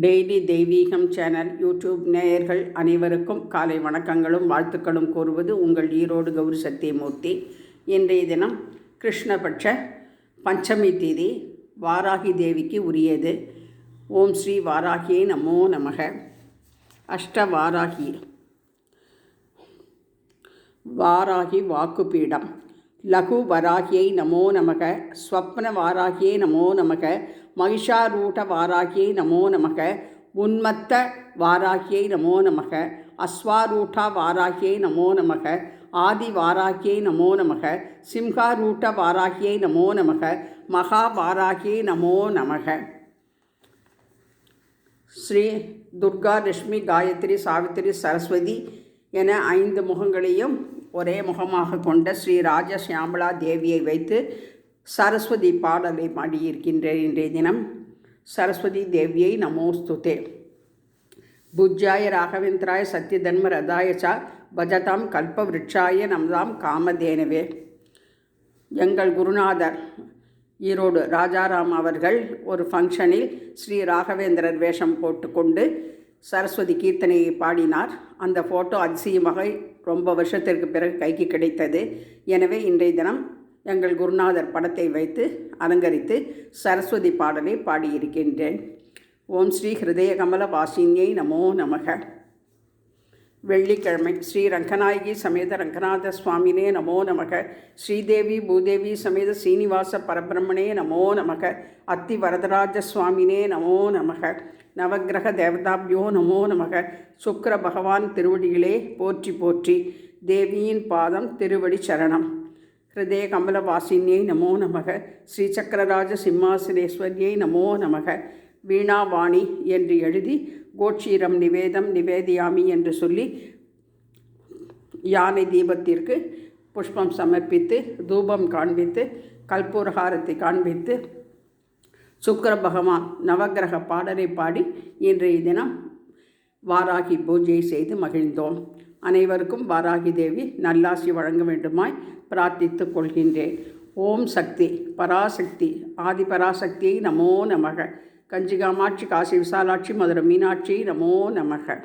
Daily தெய்வீகம் channel YouTube நேயர்கள் அனைவருக்கும் காலை வணக்கங்களும் வாழ்த்துக்களும் கூறுவது உங்கள் ஈரோடு கௌரி சத்தியமூர்த்தி. இன்றைய தினம் கிருஷ்ணபட்ச பஞ்சமி தேதி வாராகி தேவிக்கு உரியது. ஓம் ஸ்ரீ வாராகியை நமோ நமக. அஷ்டவாராகி வாராகி வாக்குபீடம். லகு வராகியை நமோ நமக. ஸ்வப்ன வாராகியை நமோ நமக. மகிஷாரூட வாராகியை நமோ நமக. உன்மத்த வாராகியை நமோ நமக. அஸ்வாரூட வாராகியை நமோ நமக. ஆதி வாராகியை நமோ நமக. சிம்ஹாரூட வாராகியை நமோ நமக. மகா வாராகியை நமோ நமக. ஸ்ரீ துர்கா, லட்சுமி, காயத்ரி, சாவித்திரி, சரஸ்வதி என 5 முகங்களையும் ஒரே முகமாக கொண்ட ஸ்ரீ ராஜசியாமலா தேவியை வைத்து சரஸ்வதி பாடலை பாடியிருக்கின்றேன். இன்றைய தினம் சரஸ்வதி தேவியை நமோஸ்துதே. புஜ்ஜாய ராகவேந்திராய சத்யதன்ம ரதாய ச பஜதாம் கல்பவ்ருட்சாய நமதாம் காமதேனவே. எங்கள் குருநாதர் ஈரோடு ராஜாராம் அவர்கள் ஒரு ஃபங்க்ஷனில் ஸ்ரீ ராகவேந்திரர் வேஷம் போட்டுக்கொண்டு சரஸ்வதி கீர்த்தனையை பாடினார். அந்த ஃபோட்டோ அதிசயமாக ரொம்ப வருஷத்திற்கு பிறகு கைக்கு கிடைத்தது. எனவே இன்றைய தினம் எங்கள் குருநாதர் படத்தை வைத்து அலங்கரித்து சரஸ்வதி பாடலை பாடியிருக்கின்றேன். ஓம் ஸ்ரீ ஹிருதய கமல வாசினியை நமோ நமக. வெள்ளிக்கிழமை ஸ்ரீ ரங்கநாயகி சமேத ரங்கநாத சுவாமினே நமோ நமக. ஸ்ரீதேவி பூதேவி சமேத சீனிவாச பரபிரம்மனே நமோ நமக. அத்தி வரதராஜ சுவாமினே நமோ நமக. நவகிரக தேவதாபியோ நமோ நமக. சுக்கிர பகவான் திருவடிகளே போற்றி போற்றி. தேவியின் பாதம் திருவடி சரணம். ஹிருதய கமல வாசினியை நமோ நமக. ஸ்ரீசக்கரராஜ சிம்மாசனேஸ்வரியை நமோ நமக. வீணாவாணி என்று எழுதி கோட்சீரம் நிவேதம் நிவேதியாமி என்று சொல்லி யானை தீபத்திற்கு புஷ்பம் சமர்ப்பித்து தூபம் காண்பித்து கற்பூரஹாரத்தை காண்பித்து சுக்கிர பகவான் நவகிரக பாடலை பாடி இன்றைய தினம் வாராகி பூஜை செய்து மகிழ்ந்தோம். அனைவருக்கும் வாராகி தேவி நல்லாசி வழங்க வேண்டுமாய் பிரார்த்தித்துக் கொள்கின்றேன். ஓம் சக்தி பராசக்தி ஆதிபராசக்தியை நமோ நமக. கஞ்சிகாமாட்சி, காசி விசாலாட்சி, மதுரை மீனாட்சி நமோ நமக.